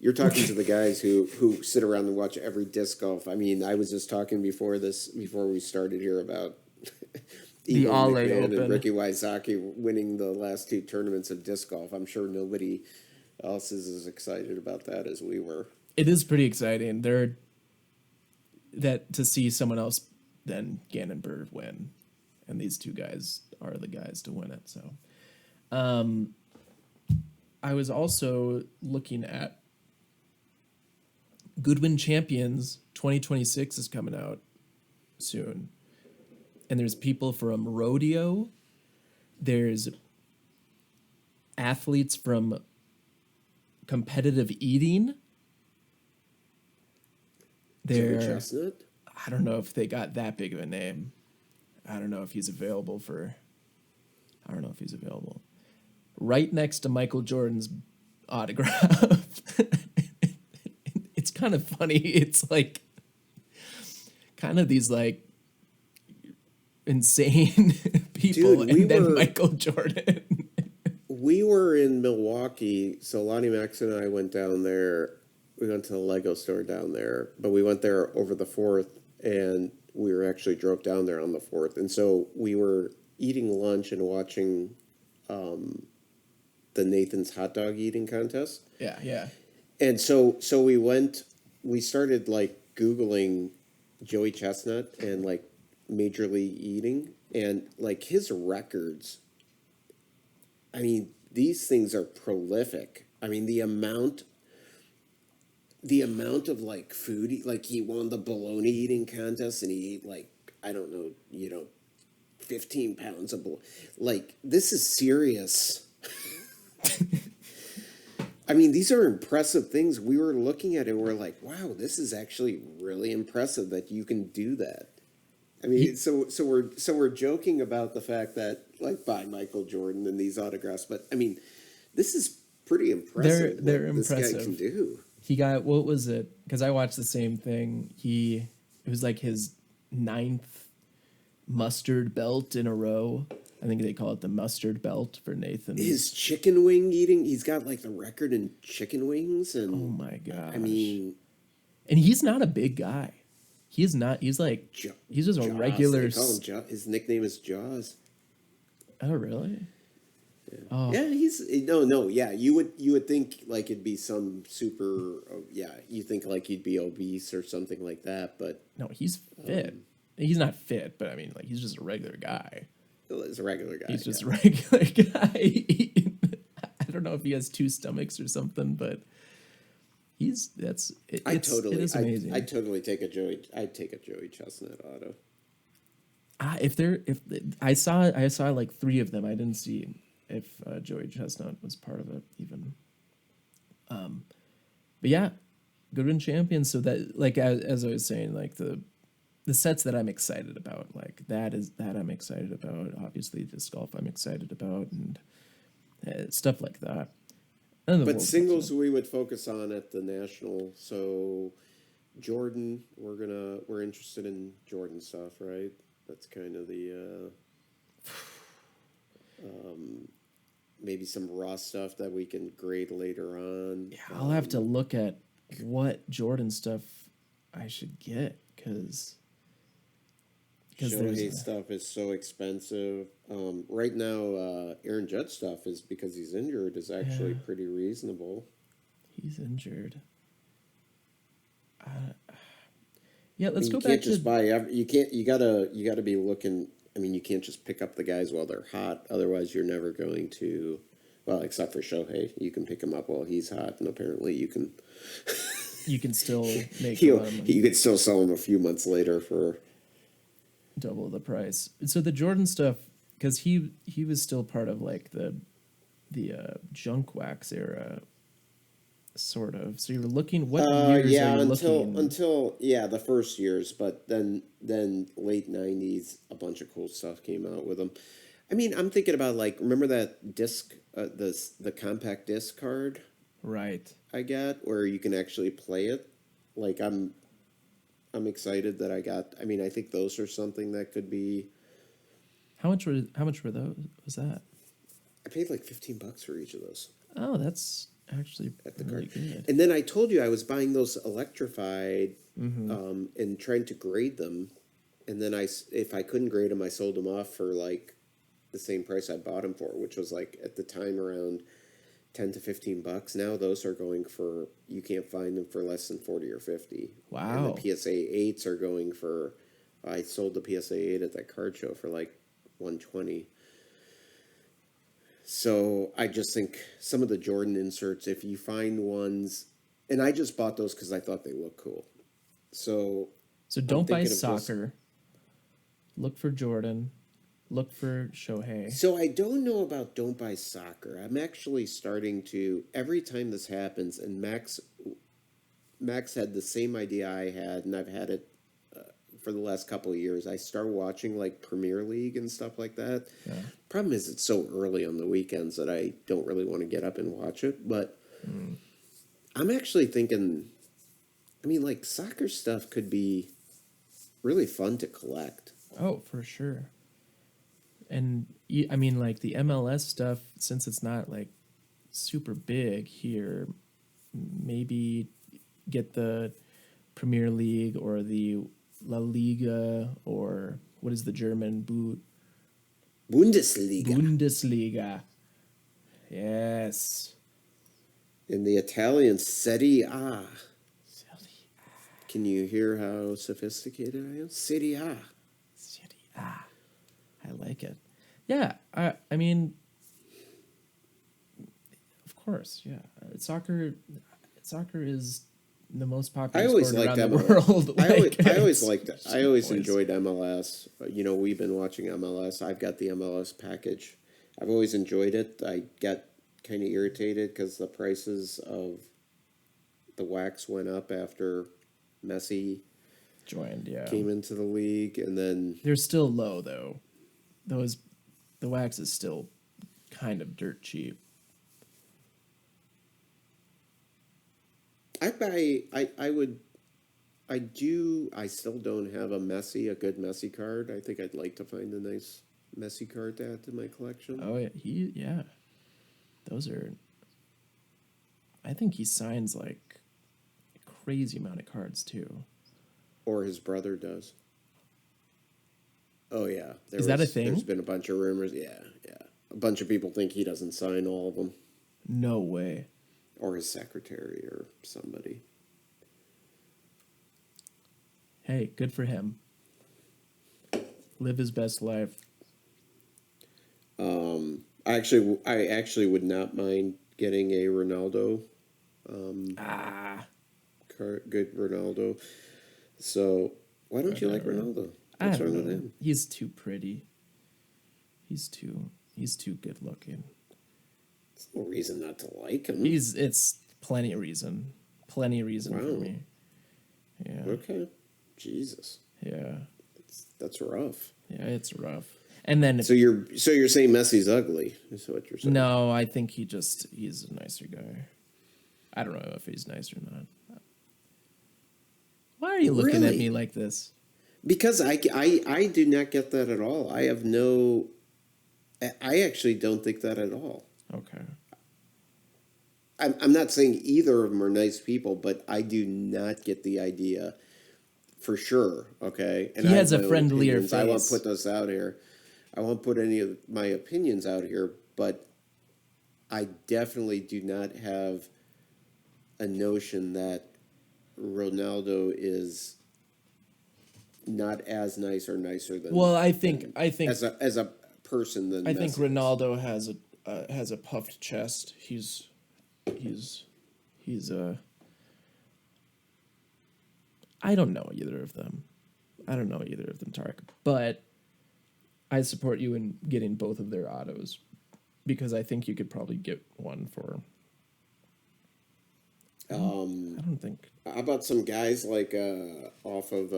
S2: You're talking to the guys who sit around and watch every disc golf. I mean, I was just talking before we started here about
S1: The
S2: Egan
S1: Ale
S2: McMahon
S1: Open.
S2: and Ricky Wysocki winning the last two tournaments of disc golf. I'm sure nobody else is as excited about that as we were.
S1: It is pretty exciting. That to see someone else than Gannon Bird win, and these two guys are the guys to win it. So, I was also looking at Goodwin Champions 2026 is coming out soon, and there's people from rodeo. There's athletes from competitive eating.
S2: Joey Chestnut?
S1: I don't know if they got that big of a name. I don't know if he's available. Right next to Michael Jordan's autograph. It's kind of funny. It's like kind of these like insane people,
S2: Dude,
S1: then Michael Jordan.
S2: We were in Milwaukee, so Lonnie Max and I went down there. We went to the Lego store down there, but we went there over the 4th, and we were actually drove down there on the 4th. And so we were eating lunch and watching the Nathan's hot dog eating contest.
S1: Yeah.
S2: And so we started like Googling Joey Chestnut and like Major League Eating, and like his records. I mean, these things are prolific. I mean, the amount of like food, like he won the bologna eating contest and he ate like, I don't know, 15 pounds of bologna. Like, this is serious. I mean, these are impressive things. We were looking at it and we're like, wow, this is actually really impressive that you can do that. I mean, so we're joking about the fact that like buy Michael Jordan and these autographs, but I mean, this is pretty impressive.
S1: They're
S2: what
S1: impressive.
S2: This guy can do.
S1: He got, what was it? Because I watched the same thing. It was like his 9th mustard belt in a row. I think they call it the mustard belt for Nathan.
S2: His chicken wing eating, he's got like the record in chicken wings. And
S1: oh my gosh.
S2: I mean,
S1: and he's not a big guy. He's not, he's like, he's just a
S2: Jaws,
S1: regular.
S2: They call him Jaws. His nickname is Jaws.
S1: Oh, really?
S2: Yeah.
S1: Oh.
S2: Yeah, he's no. Yeah, you would think like it'd be some super. You think like he'd be obese or something like that, but
S1: no, he's fit. He's not fit, but I mean, like he's just a regular guy.
S2: He's a regular guy.
S1: He's just a regular guy. I don't know if he has 2 stomachs or something, but it is amazing.
S2: I'd totally take a Joey. I'd take a Joey Chestnut auto.
S1: If I saw like 3 of them. I didn't see if Joey Chestnut was part of it even. But yeah, Goodwin Champions. So that, like as I was saying, like the sets that I'm excited about, like that I'm excited about. Obviously, disc golf I'm excited about, and stuff like that.
S2: But singles we would focus on at the national. So Jordan, we're interested in Jordan stuff, right? That's kind of the maybe some raw stuff that we can grade later on.
S1: Yeah, I'll have to look at what Jordan stuff I should get because
S2: Shohei stuff is so expensive. Right now, Aaron Judge stuff is because he's injured is actually pretty reasonable.
S1: He's injured. Yeah, let's go
S2: you
S1: back
S2: can't
S1: to
S2: just buy. You can't. You gotta be looking. I mean, you can't just pick up the guys while they're hot. Otherwise, you're never going to. Well, except for Shohei, you can pick him up while he's hot, and apparently you can.
S1: You can still make a lot of money.
S2: You could still sell him a few months later for
S1: double the price. So the Jordan stuff, because he was still part of like the junk wax era, sort of. So you were looking what years are you looking?
S2: Until the first years, but then late 90s, a bunch of cool stuff came out with them. I mean, I'm thinking about like, remember that disc, the compact disc card,
S1: right?
S2: I got where you can actually play it. Like I'm excited that I got. I mean, I think those are something that could be.
S1: How much were those? Was that?
S2: I paid like $15 for each of those
S1: Oh, that's actually
S2: at the
S1: really
S2: card.
S1: good.
S2: And then I told you I was buying those electrified
S1: Mm-hmm.
S2: and trying to grade them. And then if I couldn't grade them, I sold them off for like the same price I bought them for, which was like at the time around 10 to $15. Now those are going for, you can't find them for less than 40 or 50. And
S1: Wow.
S2: the PSA 8s are going for, I sold the PSA 8 at that card show for like 120. So I just think some of the Jordan inserts, if you find ones, and I just bought those because I thought they looked cool. So
S1: So
S2: I'm
S1: don't buy
S2: thinking of just.
S1: soccer. Look for Jordan. Look for Shohei.
S2: So I don't know about don't buy soccer. I'm actually starting to, every time this happens, and Max had the same idea I had, and I've had it for the last couple of years. I start watching like Premier League and stuff like that.
S1: Yeah.
S2: Problem is, it's so early on the weekends that I don't really want to get up and watch it. But I'm actually thinking, I mean, like soccer stuff could be really fun to collect.
S1: Oh, for sure. And I mean, like the MLS stuff, since it's not like super big here, maybe get the Premier League or the La Liga or what is the German
S2: Bundesliga.
S1: Bundesliga. Yes.
S2: In the Italian Serie A. Can you hear how sophisticated I am? Serie A.
S1: Serie A. I like it. Yeah, I mean, of course, yeah. Soccer is the most popular
S2: I always
S1: sport
S2: liked
S1: around the
S2: MLS.
S1: world.
S2: I always liked it. I always
S1: always-
S2: enjoyed MLS. You know, we've been watching MLS. I've got the MLS package. I've always enjoyed it. I got kind of irritated because the prices of the wax went up after Messi
S1: joined, yeah.
S2: came into the league, and then
S1: They're still low though. The wax is still kind of dirt cheap.
S2: I still don't have a good Messi card. I think I'd like to find a nice Messi card to add to my collection.
S1: Oh yeah. Those are. I think he signs like a crazy amount of cards too.
S2: Or his brother does. Oh yeah,
S1: Is that a thing?
S2: There's been a bunch of rumors. Yeah. A bunch of people think he doesn't sign all of them,
S1: No way.
S2: or his secretary, or somebody.
S1: Hey, good for him. Live his best life.
S2: I actually would not mind getting a Ronaldo. Good Ronaldo. So why don't you like Ronaldo? What's wrong with him?
S1: He's too pretty. He's too good looking.
S2: There's no reason not to like him.
S1: It's plenty of reason. Plenty of reason for
S2: Wow.
S1: me. Yeah.
S2: Okay. Jesus.
S1: Yeah.
S2: That's rough.
S1: Yeah, it's rough. And then
S2: So you're saying Messi's ugly, is what you're saying.
S1: no, I think he's a nicer guy. I don't know if he's nice or not. Why are you looking at
S2: Really?
S1: me like this?
S2: Because I do not get that at all. I actually don't think that at all.
S1: Okay.
S2: I'm not saying either of them are nice people, but I do not get the idea for sure, okay? And
S1: He
S2: I
S1: has
S2: have
S1: a
S2: my own
S1: friendlier
S2: opinions. I won't
S1: face.
S2: put those out here. I won't put any of my opinions out here, but I definitely do not have a notion that Ronaldo is not as nice or nicer than.
S1: Well, I think
S2: as a person than
S1: I think
S2: Messi is.
S1: Ronaldo has a puffed chest. He's I don't know either of them. Tarek. But I support you in getting both of their autos because I think you could probably get one for. I don't think.
S2: How about some guys like off of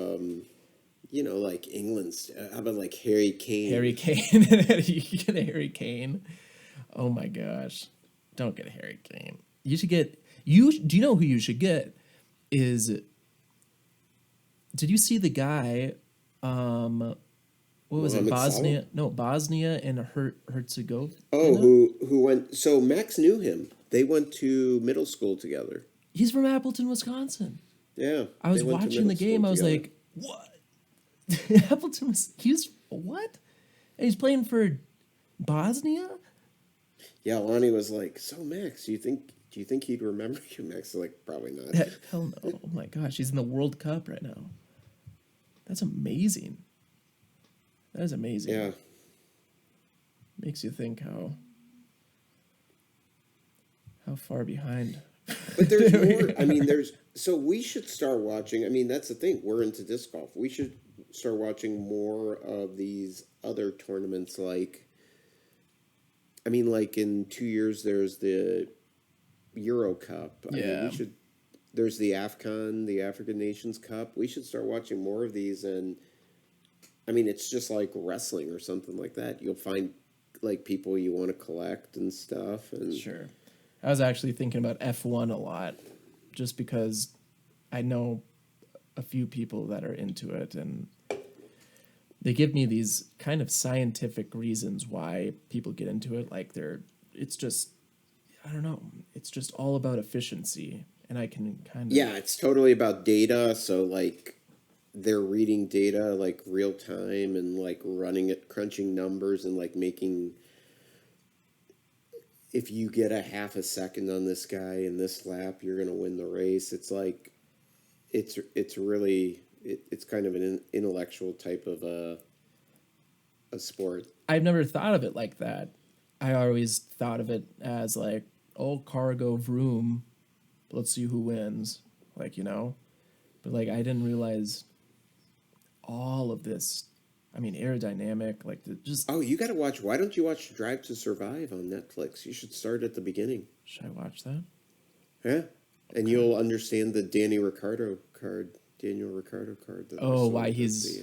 S2: like England's? How about like Harry Kane?
S1: Harry Kane. You get a Harry Kane. Oh my gosh. Don't get a Harry Kane. You should get do you know who you should get is Did you see the guy? What was it?
S2: Mohammed Salah.
S1: Bosnia? No, Bosnia and
S2: Oh,
S1: Herzegovina.
S2: who went? So Max knew him. They went to middle school together.
S1: He's from Appleton, Wisconsin.
S2: Yeah,
S1: I
S2: they
S1: was
S2: went to
S1: watching
S2: middle
S1: the
S2: school
S1: game. I was
S2: together.
S1: like, what? Appleton was he's what? And he's playing for Bosnia?
S2: Yeah, Lonnie was like, "So Max, do you think he'd remember you?" Max is like, "Probably not."
S1: Hell no. Oh my gosh, he's in the World Cup right now. That's amazing. That is amazing.
S2: Yeah,
S1: Makes you think how far behind.
S2: but there's more. I mean, there's so we should start watching. I mean, that's the thing. We're into disc golf. We should start watching more of these other tournaments. Like, I mean, like in 2 years, there's the Euro Cup. I mean,
S1: Yeah.
S2: we should. There's the AFCON, the African Nations Cup. We should start watching more of these. And I mean, it's just like wrestling or something like that. You'll find like people you want to collect and stuff. And
S1: Sure. I was actually thinking about F1 a lot just because I know a few people that are into it and they give me these kind of scientific reasons why people get into it. Like it's just, I don't know, it's just all about efficiency. And I can kind of,
S2: yeah, it's totally about data. So like they're reading data like real time and like running it, crunching numbers and like making. If you get a half a second on this guy in this lap, you're gonna win the race. It's like, it's really it's kind of an intellectual type of a sport.
S1: I've never thought of it like that. I always thought of it as like, oh, cargo vroom, let's see who wins. Like, but like I didn't realize all of this. I mean, aerodynamic, like just
S2: Oh, you got to watch. Why don't you watch Drive to Survive on Netflix? You should start at the beginning.
S1: should I watch that?
S2: Yeah, and you'll understand the Daniel Ricciardo card. That
S1: Oh,
S2: was
S1: why
S2: sold as
S1: he's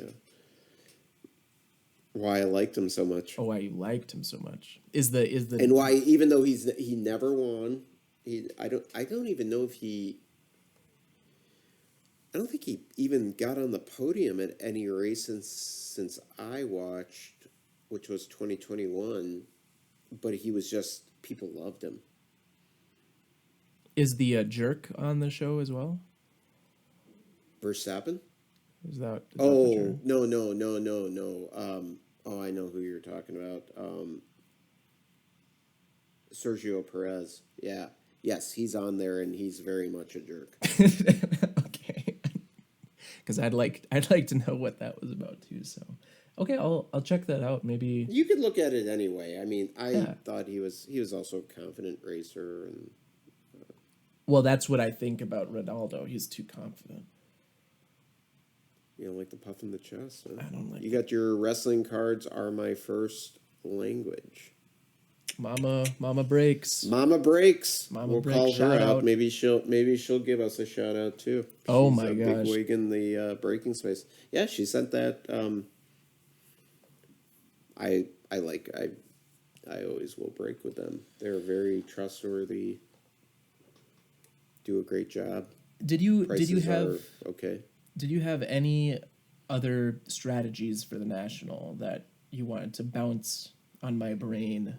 S2: why I liked him so much,
S1: why you liked him so much. Is the
S2: and why even though he never won, I don't even know if I don't think he even got on the podium at any race since I watched, which was 2021. But he was just people loved him.
S1: is the jerk on the show as well?
S2: Verstappen?
S1: Is that the
S2: Oh
S1: jerk?
S2: no. Oh, I know who you're talking about. Sergio Perez. Yeah. Yes, he's on there and he's very much a jerk.
S1: Okay, because I'd like to know what that was about too. So, okay, I'll check that out. Maybe.
S2: You could look at it anyway. I mean, I
S1: Yeah.
S2: thought he was also a confident racer and
S1: Well, that's what I think about Ronaldo. He's too confident.
S2: you know, like the puff in the chest. Huh?
S1: I don't like
S2: You got your wrestling cards are my first language.
S1: Mama breaks.
S2: Mama breaks.
S1: Mama
S2: We'll
S1: Breaks,
S2: call her
S1: shout
S2: out.
S1: out.
S2: Maybe she'll give us a shout out too.
S1: Oh
S2: She's
S1: my
S2: a
S1: gosh.
S2: big wig in the breaking space. Yeah, she sent that. I always will break with them. They're very trustworthy. Do a great job.
S1: Did you
S2: Prices
S1: have
S2: are okay.
S1: did you have any other strategies for the national that you wanted to bounce on my brain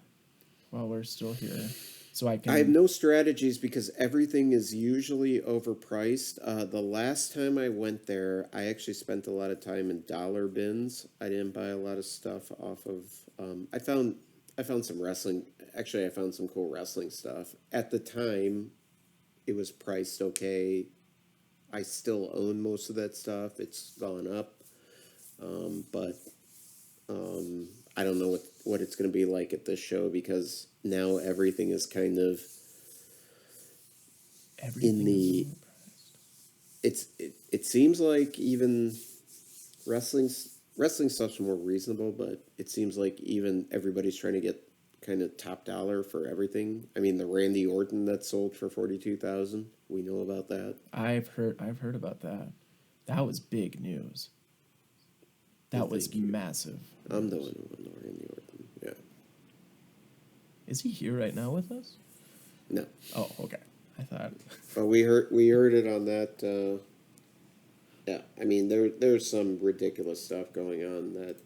S1: while we're still here, so I
S2: I have
S1: can?
S2: no strategies because everything is usually overpriced. The last time I went there, I actually spent a lot of time in dollar bins. I didn't buy a lot of stuff off of. I found some wrestling. Actually, I found some cool wrestling stuff. At the time, it was priced okay. I still own most of that stuff. It's gone up, but I don't know what it's going to be like at this show because now everything is kind of
S1: Everything
S2: in the. It seems like even wrestling stuff's more reasonable, but it seems like even everybody's trying to get kind of top dollar for everything. I mean, the Randy Orton that sold for 42,000. We know about that.
S1: I've heard about that. That was big news. That was
S2: Thank you.
S1: massive.
S2: I'm the one who won the Randy Orton. Yeah.
S1: Is he here right now with us?
S2: No.
S1: Oh, okay. I thought.
S2: But we heard it on that Yeah, I mean there's some ridiculous stuff going on that.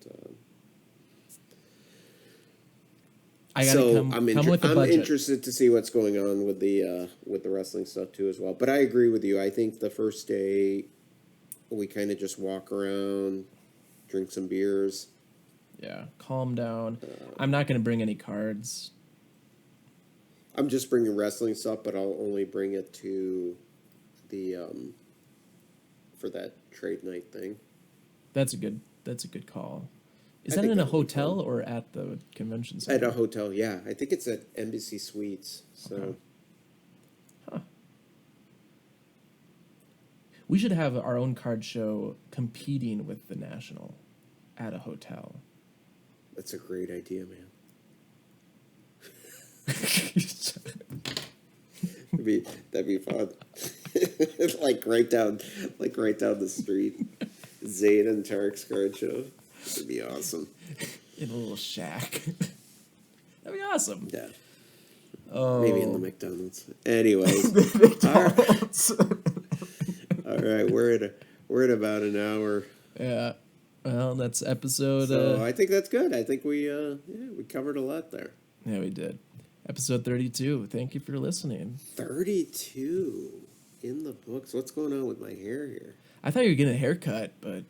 S1: I gotta
S2: So
S1: come with a
S2: I'm
S1: budget.
S2: interested to see what's going on with the wrestling stuff too as well. But I agree with you. I think the first day we kind of just walk around, drink some beers.
S1: Yeah, calm down. I'm not gonna bring any cards.
S2: I'm just bringing wrestling stuff, but I'll only bring it to the for that trade night thing.
S1: That's a good call. Is
S2: I
S1: that
S2: think
S1: in a
S2: that'll be
S1: hotel
S2: fun.
S1: or at the convention
S2: At
S1: center?
S2: a hotel, yeah. I think it's at Embassy Suites. So
S1: Okay. Huh. We should have our own card show competing with the National at a hotel.
S2: that's a great idea, man. That'd be fun. like right down the street. Zayd and Tarek's card show. It'd be awesome.
S1: In a little shack. That'd be awesome.
S2: Yeah.
S1: Oh,
S2: Maybe in the McDonald's. Anyways.
S1: McDonald's.
S2: All right, we're at about an hour.
S1: Yeah. Well, that's episode.
S2: So I think that's good. I think we covered a lot there.
S1: Yeah, we did. Episode 32. Thank you for listening.
S2: 32 in the books. What's going on with my hair here?
S1: I thought you were getting a haircut, but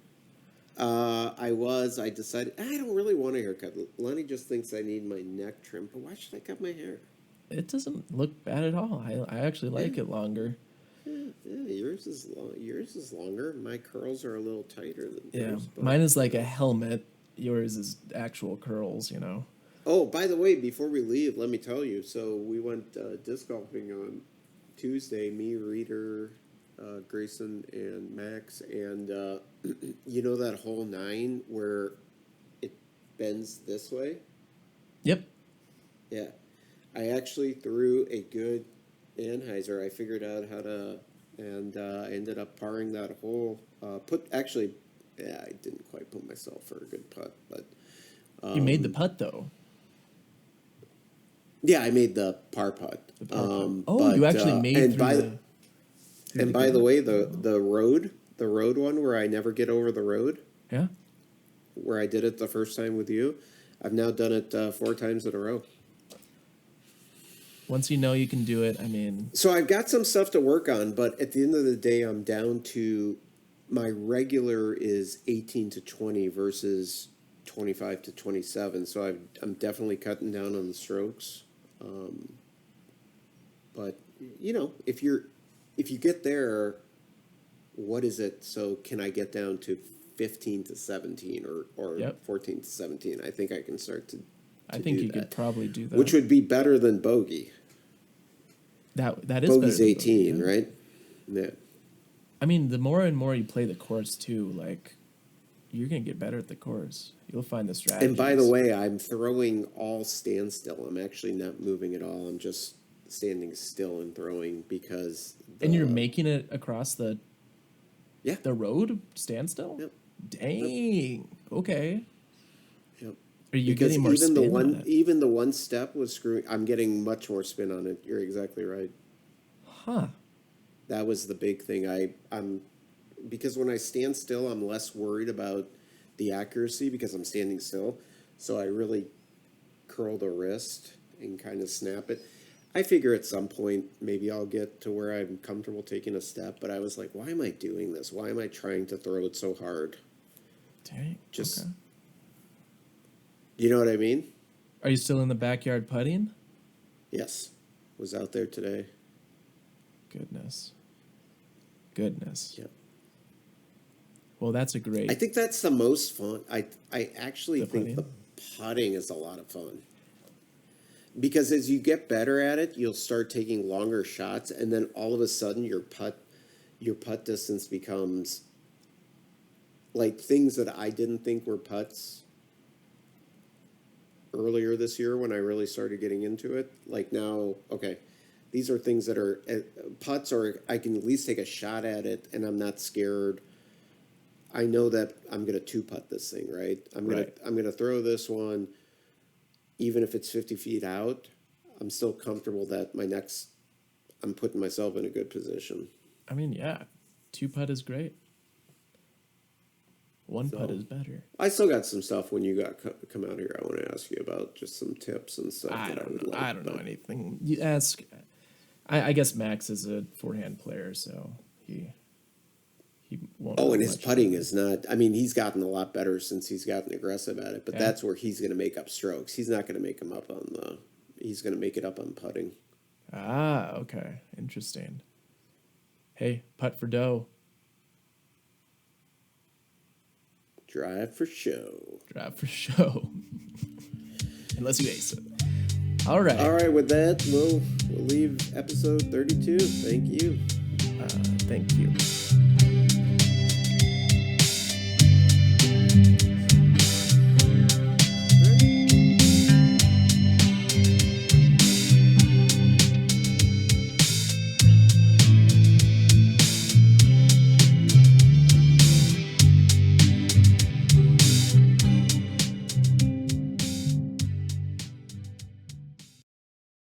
S2: I decided I don't really want a haircut. Lenny just thinks I need my neck trimmed, but why should I cut my hair?
S1: it doesn't look bad at all. I actually like it longer.
S2: Yeah, yours is long. Yours is longer. My curls are a little tighter than
S1: Yeah,
S2: yours. But...
S1: mine is like a helmet. Yours is actual curls, you know.
S2: Oh, by the way, before we leave, let me tell you. So we went disc golfing on Tuesday. Me, Reader, Grayson, and Max, and you know that hole 9 where it bends this way.
S1: Yep.
S2: Yeah, I actually threw a good Anheuser. I figured out how to, and I ended up parring that hole. I didn't quite put myself for a good putt, but
S1: You made the putt though.
S2: yeah, I made the par putt.
S1: The par putt. Oh, you actually made
S2: and
S1: through
S2: by
S1: the.
S2: and by the way, the road one where I never get over the road,
S1: Yeah.
S2: where I did it the first time with you, I've now done it 4 times in a row.
S1: Once you know you can do it, I mean.
S2: So I've got some stuff to work on, but at the end of the day, I'm down to my regular is 18 to 20 versus 25 to 27. So I'm definitely cutting down on the strokes. But you know, if you get there, what is it? So can I get down to 15 to 17 or
S1: Yep.
S2: 14 to 17? I think I can start to
S1: I think
S2: do
S1: you
S2: that,
S1: could probably do that.
S2: which would be better than bogey.
S1: That is
S2: Bogey's
S1: better than
S2: 18,
S1: bogey, yeah.
S2: right? Yeah.
S1: I mean, the more and more you play the course too, like you're gonna get better at the course. You'll find the strategy.
S2: And by the way, I'm throwing all standstill. I'm actually not moving at all. I'm just standing still and throwing because.
S1: And you're making it across the
S2: Yeah.
S1: the road standstill.
S2: Yep.
S1: Dang. Okay.
S2: Yep.
S1: Are you
S2: Because
S1: getting more
S2: even
S1: spin on it?
S2: even the one step was screwing. I'm getting much more spin on it. You're exactly right.
S1: Huh.
S2: That was the big thing. I'm because when I stand still, I'm less worried about the accuracy because I'm standing still. So I really curl the wrist and kind of snap it. I figure at some point maybe I'll get to where I'm comfortable taking a step, but I was like, why am I doing this? Why am I trying to throw it so hard?
S1: Dang.
S2: Just
S1: Okay.
S2: You know what I mean?
S1: Are you still in the backyard putting?
S2: Yes. Was out there today.
S1: Goodness.
S2: Yep.
S1: Well, that's a great.
S2: I think that's the most fun. I actually
S1: The
S2: think the
S1: putting?
S2: putting is a lot of fun. Because as you get better at it, you'll start taking longer shots, and then all of a sudden your putt distance becomes like things that I didn't think were putts earlier this year when I really started getting into it. Like now, okay, these are things that are putts, or I can at least take a shot at it, and I'm not scared. I know that I'm gonna 2-putt this thing, right? I'm gonna throw this one, even if it's 50 feet out. I'm still comfortable that I'm putting myself in a good position.
S1: I mean, yeah, 2-putt is great. One putt is better.
S2: I still got some stuff when you come out here. I want to ask you about just some tips and stuff
S1: I
S2: that I
S1: don't
S2: would
S1: know.
S2: like.
S1: I don't know anything. You ask. I guess Max is a forehand player, so he won't.
S2: Oh,
S1: know
S2: and his
S1: much
S2: putting
S1: about it.
S2: is not. I mean, he's gotten a lot better since he's gotten aggressive at it. But that's where he's going to make up strokes. He's not going to make them up on the. He's going to make it up on putting.
S1: Ah, okay, interesting. Hey, putt for dough.
S2: Drive for show.
S1: Drive for show. Unless you ace it. All right.
S2: All right. With that, we'll leave episode 32. Thank you.
S1: Thank you.